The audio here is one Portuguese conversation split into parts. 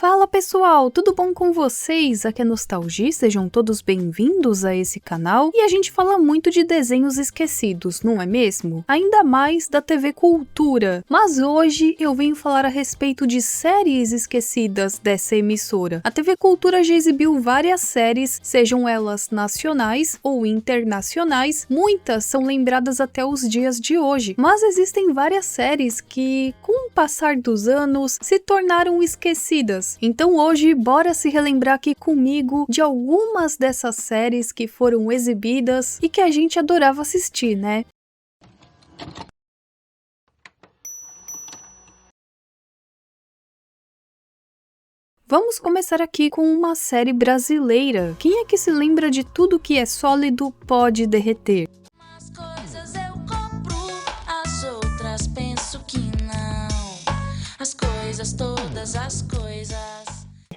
Fala pessoal, tudo bom com vocês? Aqui é Nostalgia, sejam todos bem-vindos a esse canal e a gente fala muito de desenhos esquecidos, não é mesmo? Ainda mais da TV Cultura, mas hoje eu venho falar a respeito de séries esquecidas dessa emissora. A TV Cultura já exibiu várias séries, sejam elas nacionais ou internacionais, muitas são lembradas até os dias de hoje, mas existem várias séries que, com o passar dos anos, se tornaram esquecidas. Então hoje, bora se relembrar aqui comigo de algumas dessas séries que foram exibidas e que a gente adorava assistir, né? Vamos começar aqui com uma série brasileira. Quem é que se lembra de Tudo que é sólido pode derreter? As coisas eu compro, as outras penso que não. As coisas, todas as coisas.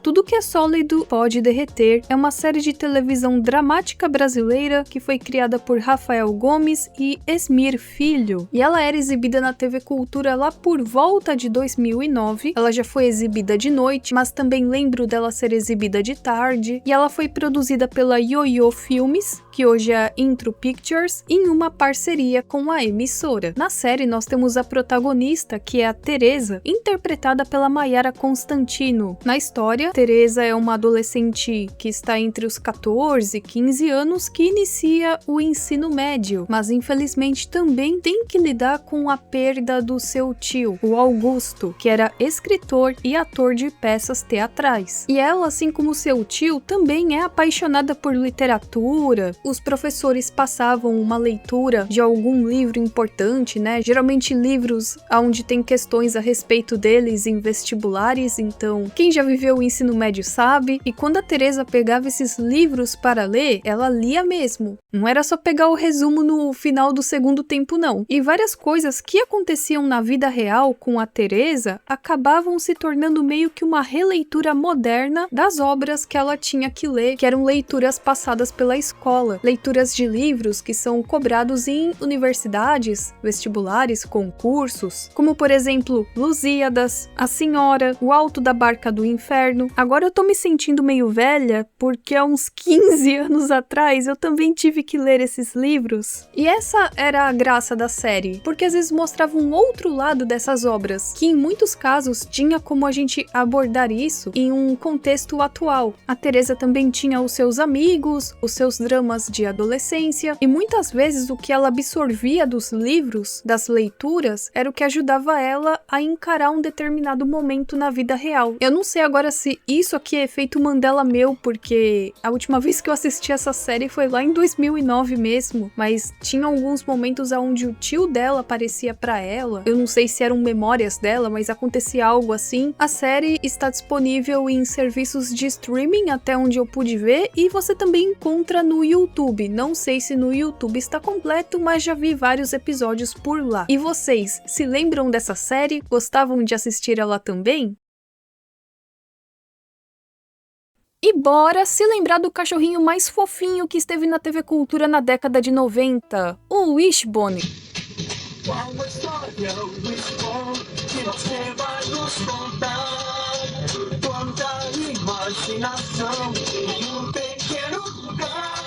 Tudo que é sólido pode derreter é uma série de televisão dramática brasileira que foi criada por Rafael Gomes e Esmir Filho. E ela era exibida na TV Cultura lá por volta de 2009. Ela já foi exibida de noite, mas também lembro dela ser exibida de tarde. E ela foi produzida pela Ioiô Filmes, que hoje é a Intro Pictures, em uma parceria com a emissora. Na série nós temos a protagonista, que é a Teresa, interpretada pela Maiara Constantino. Na história, Teresa é uma adolescente que está entre os 14 e 15 anos que inicia o ensino médio, mas infelizmente também tem que lidar com a perda do seu tio, o Augusto, que era escritor e ator de peças teatrais. E ela, assim como seu tio, também é apaixonada por literatura. Os professores passavam uma leitura de algum livro importante, né? Geralmente livros onde tem questões a respeito deles em vestibulares, então quem já viveu o ensino médio sabe, e quando a Teresa pegava esses livros para ler, ela lia mesmo. Não era só pegar o resumo no final do segundo tempo, não. E várias coisas que aconteciam na vida real com a Teresa acabavam se tornando meio que uma releitura moderna das obras que ela tinha que ler, que eram leituras passadas pela escola. Leituras de livros que são cobrados em universidades, vestibulares, concursos, como por exemplo Lusíadas, A Senhora, O Alto da Barca do Inferno. Agora eu tô me sentindo meio velha, porque há uns 15 anos atrás eu também tive que ler esses livros. E essa era a graça da série, porque às vezes mostrava um outro lado dessas obras, que em muitos casos tinha como a gente abordar isso em um contexto atual. A Teresa também tinha os seus amigos, os seus dramas de adolescência, e muitas vezes o que ela absorvia dos livros, das leituras, era o que ajudava ela a encarar um determinado momento na vida real. Eu não sei agora se isso aqui é efeito Mandela meu, porque a última vez que eu assisti essa série foi lá em 2009 mesmo, mas tinha alguns momentos onde o tio dela aparecia pra ela. Eu não sei se eram memórias dela, mas acontecia algo assim. A série está disponível em serviços de streaming, até onde eu pude ver, e você também encontra no YouTube. Não sei se no YouTube está completo, mas já vi vários episódios por lá. E vocês, se lembram dessa série? Gostavam de assistir ela também? E bora se lembrar do cachorrinho mais fofinho que esteve na TV Cultura na década de 90, o Wishbone. Uma história, Wishbone, que você vai nos contar. Quanta imaginação em um pequeno lugar.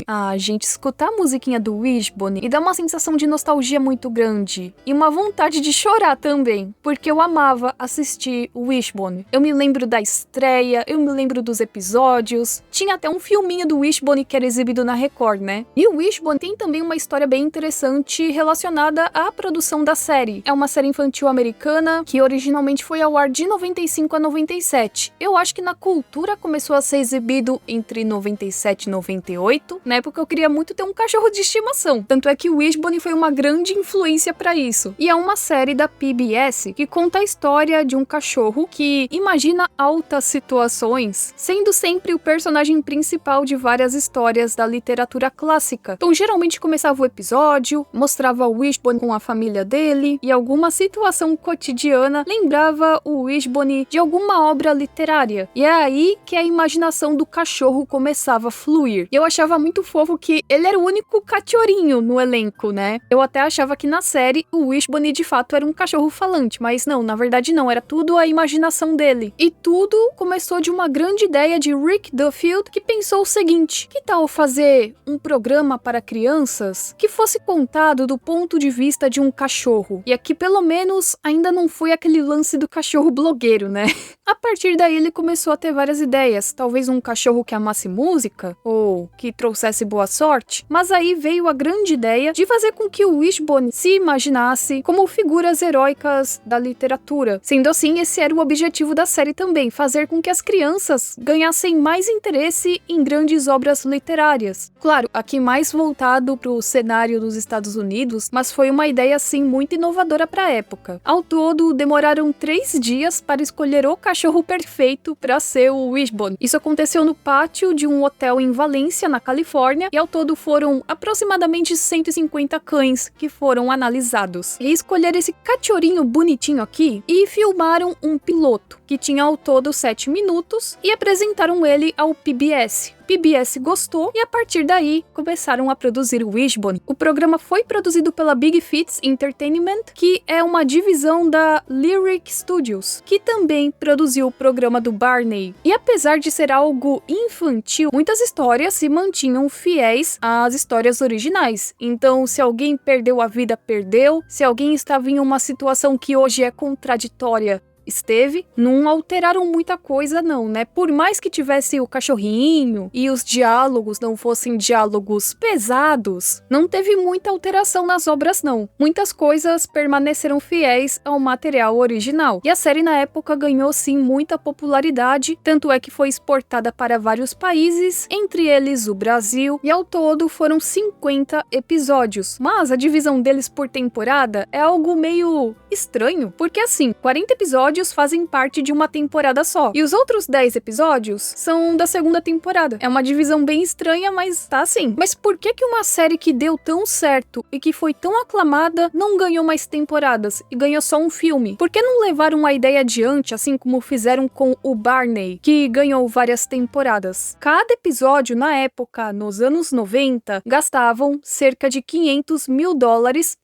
Ah, gente, escutar a musiquinha do Wishbone e dá uma sensação de nostalgia muito grande. E uma vontade de chorar também, porque eu amava assistir o Wishbone. Eu me lembro da estreia, eu me lembro dos episódios. Tinha até um filminho do Wishbone que era exibido na Record, né? E o Wishbone tem também uma história bem interessante relacionada à produção da série. É uma série infantil americana que originalmente foi ao ar de 95 a 97. Eu acho que na Cultura começou a ser exibido entre 97 e 98, né? Na época eu queria muito ter um cachorro de estimação, tanto é que o Wishbone foi uma grande influência para isso. E é uma série da PBS que conta a história de um cachorro que imagina altas situações, sendo sempre o personagem principal de várias histórias da literatura clássica. Então geralmente começava o episódio, mostrava o Wishbone com a família dele, e alguma situação cotidiana lembrava o Wishbone de alguma obra literária. E é aí que a imaginação do cachorro começava a fluir. E eu achava muito fofo que ele era o único cachorrinho no elenco, né? Eu até achava que na série o Wishbone de fato era um cachorro falante, mas não, na verdade não, era tudo a imaginação dele. E tudo começou de uma grande ideia de Rick Duffield, que pensou o seguinte: que tal fazer um programa para crianças que fosse contado do ponto de vista de um cachorro? E aqui pelo menos ainda não foi aquele lance do cachorro blogueiro, né? A partir daí ele começou a ter várias ideias, talvez um cachorro que amasse música, ou que trouxesse boa sorte, mas aí veio a grande ideia de fazer com que o Wishbone se imaginasse como figuras heróicas da literatura. Sendo assim, esse era o objetivo da série também, fazer com que as crianças ganhassem mais interesse em grandes obras literárias. Claro, aqui mais voltado para o cenário dos Estados Unidos, mas foi uma ideia assim muito inovadora para a época. Ao todo, demoraram 3 dias para escolher o cachorro perfeito para ser o Wishbone. Isso aconteceu no pátio de um hotel em Valência, na Califórnia, e ao todo foram aproximadamente 150 cães que foram analisados. E escolheram esse cachorrinho bonitinho aqui e filmaram um piloto, que tinha ao todo 7 minutos, e apresentaram ele ao PBS. PBS gostou e a partir daí começaram a produzir o Wishbone. O programa foi produzido pela Big Feats Entertainment, que é uma divisão da Lyric Studios, que também produziu o programa do Barney. E apesar de ser algo infantil, muitas histórias se mantinham fiéis às histórias originais. Então, se alguém perdeu a vida, perdeu. Se alguém estava em uma situação que hoje é contraditória, esteve, não alteraram muita coisa não, né? Por mais que tivesse o cachorrinho e os diálogos não fossem diálogos pesados, não teve muita alteração nas obras não. Muitas coisas permaneceram fiéis ao material original. E a série na época ganhou sim muita popularidade, tanto é que foi exportada para vários países, entre eles o Brasil, e ao todo foram 50 episódios. Mas a divisão deles por temporada é algo meio estranho, porque assim, 40 episódios fazem parte de uma temporada só. E os outros 10 episódios são da segunda temporada. É uma divisão bem estranha, mas tá assim. Mas por que uma série que deu tão certo e que foi tão aclamada não ganhou mais temporadas e ganhou só um filme? Por que não levaram a ideia adiante, assim como fizeram com o Barney, que ganhou várias temporadas? Cada episódio, na época, nos anos 90, gastavam cerca de $500 mil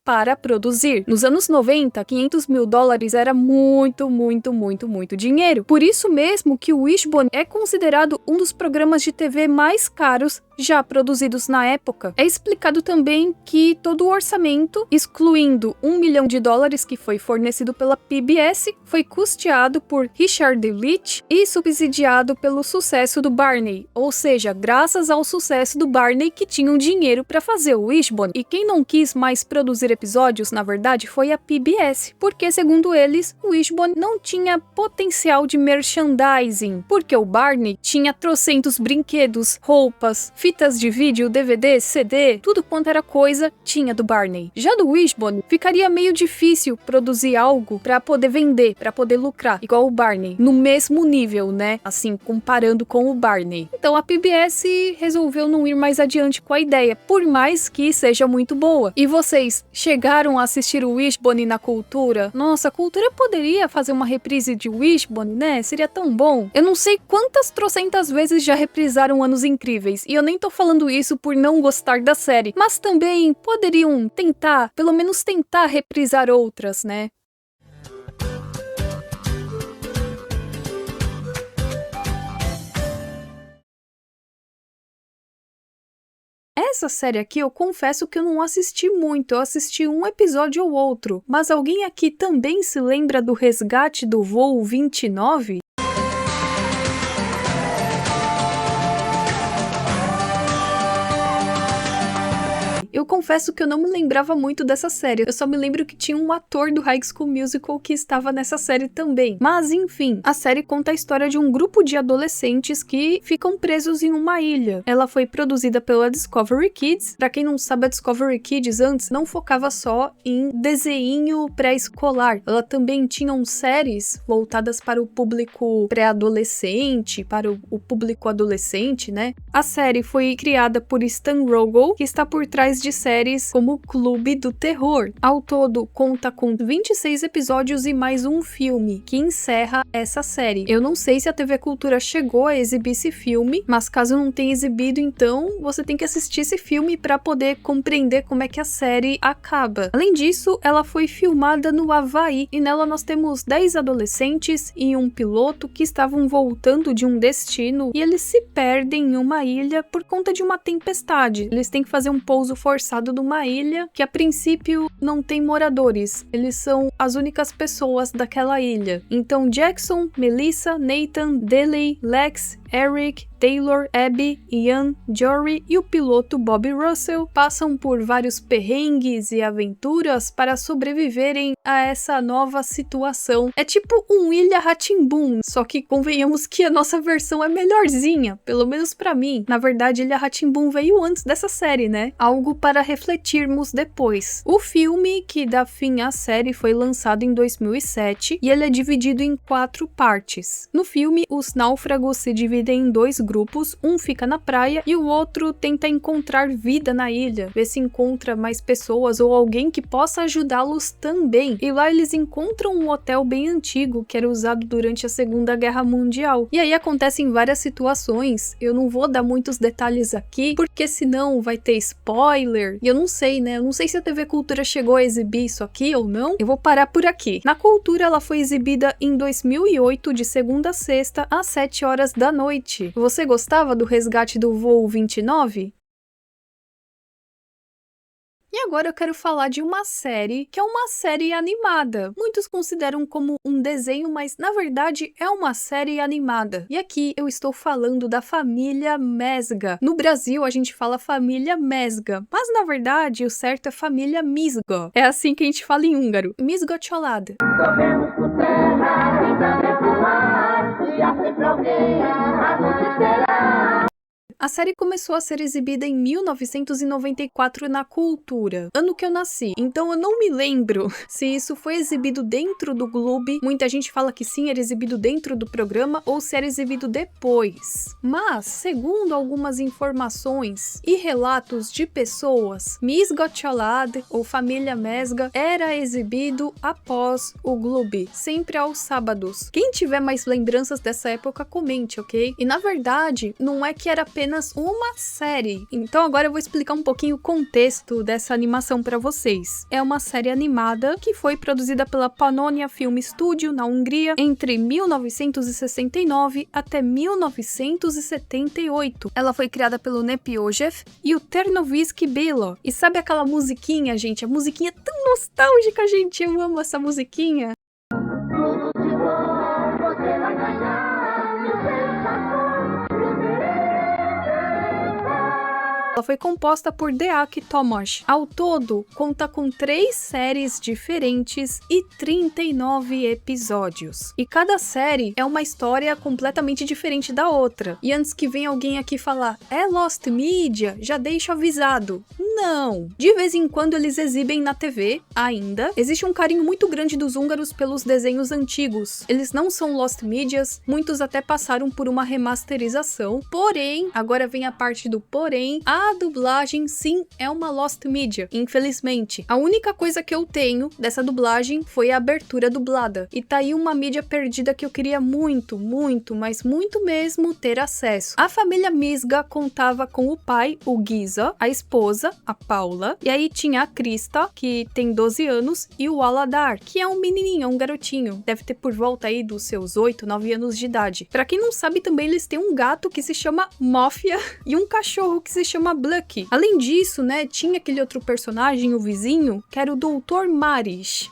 para produzir. Nos anos 90, $500 mil era muito dinheiro. Por isso mesmo que o Wishbone é considerado um dos programas de TV mais caros já produzidos na época. É explicado também que todo o orçamento, excluindo $1 milhão que foi fornecido pela PBS, foi custeado por Richard Leach e subsidiado pelo sucesso do Barney, ou seja, graças ao sucesso do Barney que tinham dinheiro para fazer o Wishbone. E quem não quis mais produzir episódios, na verdade, foi a PBS, porque segundo eles, o Wishbone não tinha potencial de merchandising, porque o Barney tinha trocentos brinquedos, roupas, fitas de vídeo, DVD, CD, tudo quanto era coisa tinha do Barney. Já do Wishbone, ficaria meio difícil produzir algo para poder vender, para poder lucrar, igual o Barney, no mesmo nível, né? Assim, comparando com o Barney. Então a PBS resolveu não ir mais adiante com a ideia, por mais que seja muito boa. E vocês chegaram a assistir o Wishbone na Cultura? Nossa, a Cultura poderia fazer uma reprise de Wishbone, né? Seria tão bom. Eu não sei quantas trocentas vezes já reprisaram Anos Incríveis, e eu nem tô falando isso por não gostar da série, mas também poderiam tentar, pelo menos tentar reprisar outras, né? Essa série aqui eu confesso que eu não assisti muito, eu assisti um episódio ou outro, mas alguém aqui também se lembra do Resgate do Voo 29? Eu confesso que eu não me lembrava muito dessa série, eu só me lembro que tinha um ator do High School Musical que estava nessa série também. Mas enfim, a série conta a história de um grupo de adolescentes que ficam presos em uma ilha. Ela foi produzida pela Discovery Kids. Pra quem não sabe, a Discovery Kids antes não focava só em desenho pré-escolar. Ela também tinha séries voltadas para o público pré-adolescente, para o público adolescente, né? A série foi criada por Stan Rogel, que está por trás de séries como Clube do Terror. Ao todo, conta com 26 episódios e mais um filme, que encerra essa série. Eu não sei se a TV Cultura chegou a exibir esse filme, mas caso não tenha exibido, então você tem que assistir esse filme para poder compreender como é que a série acaba. Além disso, ela foi filmada no Havaí, e nela nós temos 10 adolescentes e um piloto que estavam voltando de um destino e eles se perdem em uma ilha por conta de uma tempestade. Eles têm que fazer um pouso forçado numa ilha que a princípio não tem moradores, eles são as únicas pessoas daquela ilha. Então Jackson, Melissa, Nathan, Deley, Lex, Eric, Taylor, Abby, Ian, Jory e o piloto Bob Russell passam por vários perrengues e aventuras para sobreviverem a essa nova situação. É tipo um Ilha Rá-Tim-Bum, só que convenhamos que a nossa versão é melhorzinha, pelo menos pra mim. Na verdade, Ilha Rá-Tim-Bum veio antes dessa série, né? Algo para refletirmos depois. O filme que dá fim à série foi lançado em 2007 e ele é dividido em 4 partes. No filme, os náufragos se dividem em 2 grupos, um fica na praia e o outro tenta encontrar vida na ilha, ver se encontra mais pessoas ou alguém que possa ajudá-los também. E lá eles encontram um hotel bem antigo que era usado durante a Segunda Guerra Mundial. E aí acontecem várias situações, eu não vou dar muitos detalhes aqui, porque senão vai ter spoiler, e eu não sei, né? Eu não sei se a TV Cultura chegou a exibir isso aqui ou não, eu vou parar por aqui. Na Cultura ela foi exibida em 2008, de segunda a sexta, às 7 horas da noite. Você gostava do Resgate do Voo 29? E agora eu quero falar de uma série, que é uma série animada. Muitos consideram como um desenho, mas na verdade é uma série animada. E aqui eu estou falando da família Mesga. No Brasil a gente fala família Mesga, mas na verdade o certo é família Misga. É assim que a gente fala em húngaro. Misgocsolad. Corremos por terra e também por mar, e há sempre alguém a nos esperar. A série começou a ser exibida em 1994 na Cultura, ano que eu nasci, então eu não me lembro se isso foi exibido dentro do Gloob. Muita gente fala que sim, era exibido dentro do programa, ou se era exibido depois. Mas, segundo algumas informações e relatos de pessoas, Misgocsolad, ou Família Mesga, era exibido após o Gloob, sempre aos sábados. Quem tiver mais lembranças dessa época, comente, ok? E na verdade, não é que era apenas uma série. Então agora eu vou explicar um pouquinho o contexto dessa animação para vocês. É uma série animada que foi produzida pela Pannonia Film Studio na Hungria entre 1969 até 1978. Ela foi criada pelo Nepiojev e o Ternoviski Bilo. E sabe aquela musiquinha, gente? A musiquinha é tão nostálgica, gente. Eu amo essa musiquinha. Tudo de bom você vai ganhar, e Ela foi composta por Deák Tamás. Ao todo, conta com 3 séries diferentes e 39 episódios. E cada série é uma história completamente diferente da outra. E antes que venha alguém aqui falar, é Lost Media, já deixo avisado. Não! De vez em quando eles exibem na TV, ainda. Existe um carinho muito grande dos húngaros pelos desenhos antigos. Eles não são Lost Medias, muitos até passaram por uma remasterização. Porém, agora vem a parte do porém, a dublagem sim é uma Lost Media, infelizmente. A única coisa que eu tenho dessa dublagem foi a abertura dublada. E tá aí uma mídia perdida que eu queria muito, mas muito mesmo ter acesso. A família Misga contava com o pai, o Giza, a esposa, a Paula, e aí tinha a Krista, que tem 12 anos, e o Aladar, que é um menininho, um garotinho. Deve ter por volta aí dos seus 8, 9 anos de idade. Pra quem não sabe, também eles têm um gato que se chama Mafia e um cachorro que se chama Blucky. Além disso, né, tinha aquele outro personagem, o vizinho, que era o Dr. Maris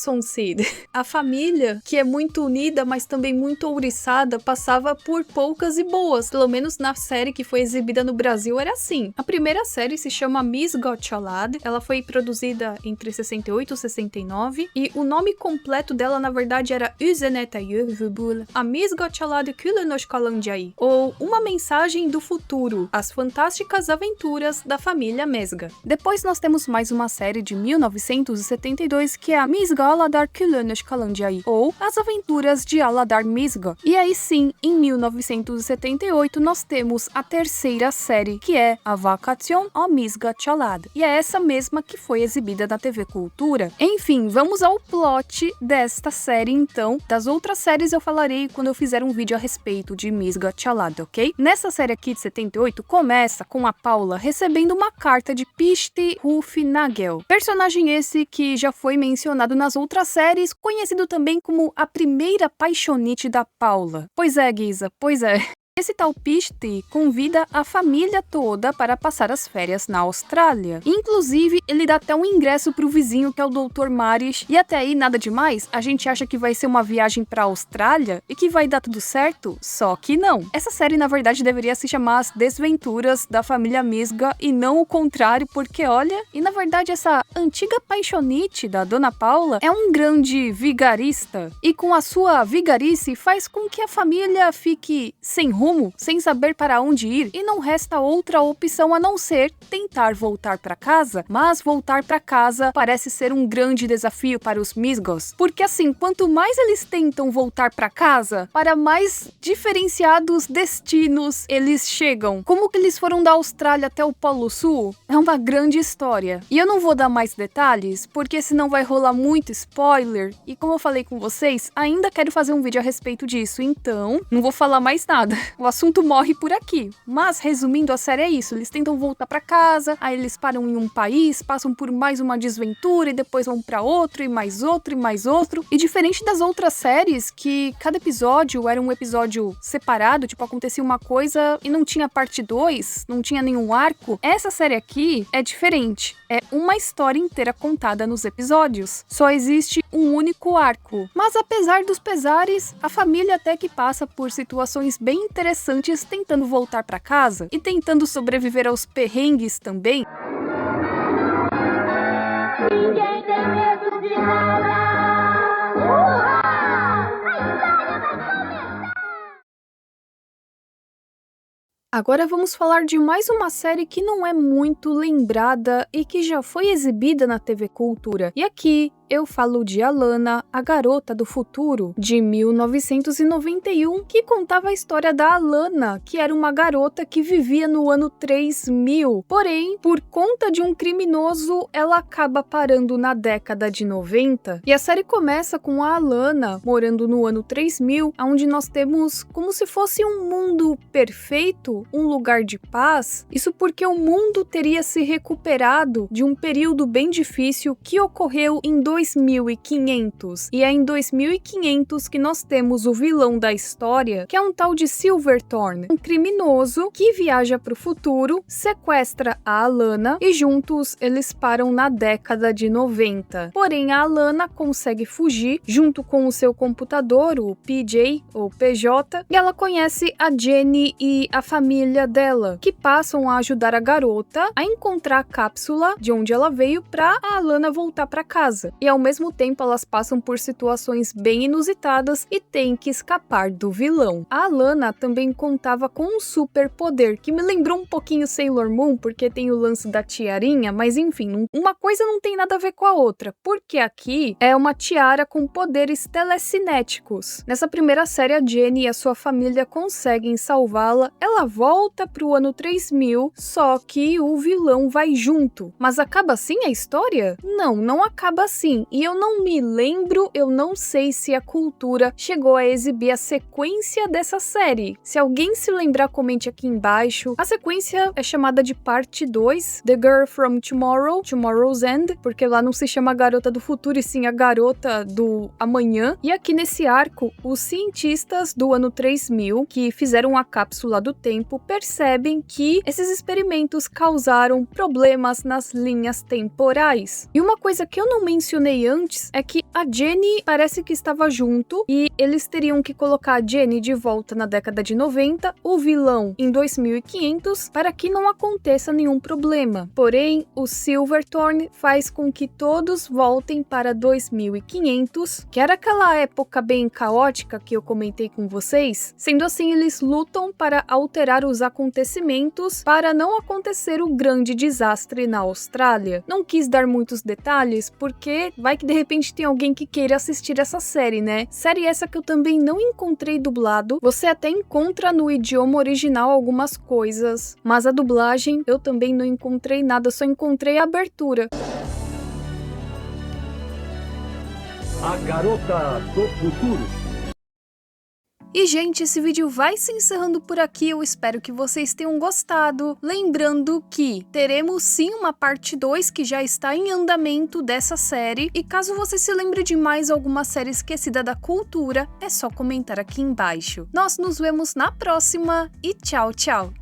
Sonsid. A família, que é muito unida, mas também muito ouriçada, passava por poucas e boas. Pelo menos na série que foi exibida no Brasil era assim. A primeira série se chama Misgocsolad. Ela foi produzida entre 68 e 69 e o nome completo dela na verdade era Üzenet a Jövőből, a Misgocsolad Különös Kalandjai, ou Uma Mensagem do Futuro, As Fantásticas as aventuras da família Mesga. Depois nós temos mais uma série de 1972 que é a Mesga Aladar Különös Kalanjai, ou As Aventuras de Aladar Mesga. E aí sim, em 1978 nós temos a terceira série, que é a Vacation o Mesga Chalad. E é essa mesma que foi exibida na TV Cultura. Enfim, vamos ao plot desta série então. Das outras séries eu falarei quando eu fizer um vídeo a respeito de Mesga Chalad, ok? Nessa série aqui de 78, começa com a Paula recebendo uma carta de Piste Hufnagel. Personagem esse que já foi mencionado nas outras séries, conhecido também como a primeira paixonite da Paula. Pois é, Guisa, pois é. Esse tal Piste convida a família toda para passar as férias na Austrália. Inclusive, ele dá até um ingresso pro vizinho, que é o Dr. Maris. E até aí, nada demais? A gente acha que vai ser uma viagem pra Austrália e que vai dar tudo certo? Só que não. Essa série, na verdade, deveria se chamar As Desventuras da Família Mesga e não o contrário, porque olha... E na verdade, essa antiga paixonite da Dona Paula é um grande vigarista. E com a sua vigarice faz com que a família fique sem rumo, sem saber para onde ir, e não resta outra opção a não ser tentar voltar para casa. Mas voltar para casa parece ser um grande desafio para os Mesgos, porque assim, quanto mais eles tentam voltar para casa, para mais diferenciados destinos eles chegam. Como que eles foram da Austrália até o Polo Sul? É uma grande história. E eu não vou dar mais detalhes, porque senão vai rolar muito spoiler, e como eu falei com vocês, ainda quero fazer um vídeo a respeito disso, então não vou falar mais nada. O assunto morre por aqui. Mas, resumindo, a série é isso. Eles tentam voltar pra casa, aí eles param em um país, passam por mais uma desventura e depois vão pra outro, e mais outro, e mais outro. E diferente das outras séries, que cada episódio era um episódio separado, tipo, acontecia uma coisa e não tinha parte 2, não tinha nenhum arco, essa série aqui é diferente. É uma história inteira contada nos episódios. Só existe um único arco. Mas, apesar dos pesares, a família até que passa por situações bem interessantes tentando voltar para casa e tentando sobreviver aos perrengues também. Ninguém tem medo de nada. Uhá! A história vai começar! Agora vamos falar de mais uma série que não é muito lembrada e que já foi exibida na TV Cultura. E aqui eu falo de Alana, a Garota do Futuro, de 1991, que contava a história da Alana, que era uma garota que vivia no ano 3000. Porém, por conta de um criminoso, ela acaba parando na década de 90. E a série começa com a Alana morando no ano 3000, onde nós temos como se fosse um mundo perfeito, um lugar de paz. Isso porque o mundo teria se recuperado de um período bem difícil que ocorreu em 2500. E é em 2500 que nós temos o vilão da história, que é um tal de Silverthorne, um criminoso que viaja para o futuro, sequestra a Alana e juntos eles param na década de 90. Porém, a Alana consegue fugir junto com o seu computador, o PJ ou PJ, e ela conhece a Jenny e a família dela, que passam a ajudar a garota a encontrar a cápsula de onde ela veio para a Alana voltar para casa. E ao mesmo tempo elas passam por situações bem inusitadas e têm que escapar do vilão. A Alana também contava com um superpoder que me lembrou um pouquinho Sailor Moon, porque tem o lance da tiarinha, mas enfim, uma coisa não tem nada a ver com a outra, porque aqui é uma tiara com poderes telecinéticos. Nessa primeira série, a Jenny e a sua família conseguem salvá-la, ela volta pro ano 3000, só que o vilão vai junto. Mas acaba assim a história? Não, não acaba assim. E eu não me lembro, eu não sei se a Cultura chegou a exibir a sequência dessa série. Se alguém se lembrar, comente aqui embaixo. A sequência é chamada de parte 2, The Girl from Tomorrow, Tomorrow's End, porque lá não se chama a Garota do Futuro, e sim a Garota do Amanhã. E aqui nesse arco, os cientistas do ano 3000, que fizeram a cápsula do tempo, percebem que esses experimentos causaram problemas nas linhas temporais. E uma coisa que eu não mencionei antes é que a Jenny parece que estava junto e eles teriam que colocar a Jenny de volta na década de 90, o vilão em 2500, para que não aconteça nenhum problema. Porém, o Silverthorne faz com que todos voltem para 2500, que era aquela época bem caótica que eu comentei com vocês. Sendo assim, eles lutam para alterar acompanhar os acontecimentos para não acontecer o grande desastre na Austrália. Não quis dar muitos detalhes porque vai que de repente tem alguém que queira assistir essa série, né? Série essa que eu também não encontrei dublado. Você até encontra no idioma original algumas coisas, mas a dublagem eu também não encontrei nada, só encontrei a abertura. A garota do futuro. E, gente, esse vídeo vai se encerrando por aqui, eu espero que vocês tenham gostado. Lembrando que teremos sim uma parte 2 que já está em andamento dessa série, e caso você se lembre de mais alguma série esquecida da cultura, é só comentar aqui embaixo. Nós nos vemos na próxima e tchau, tchau!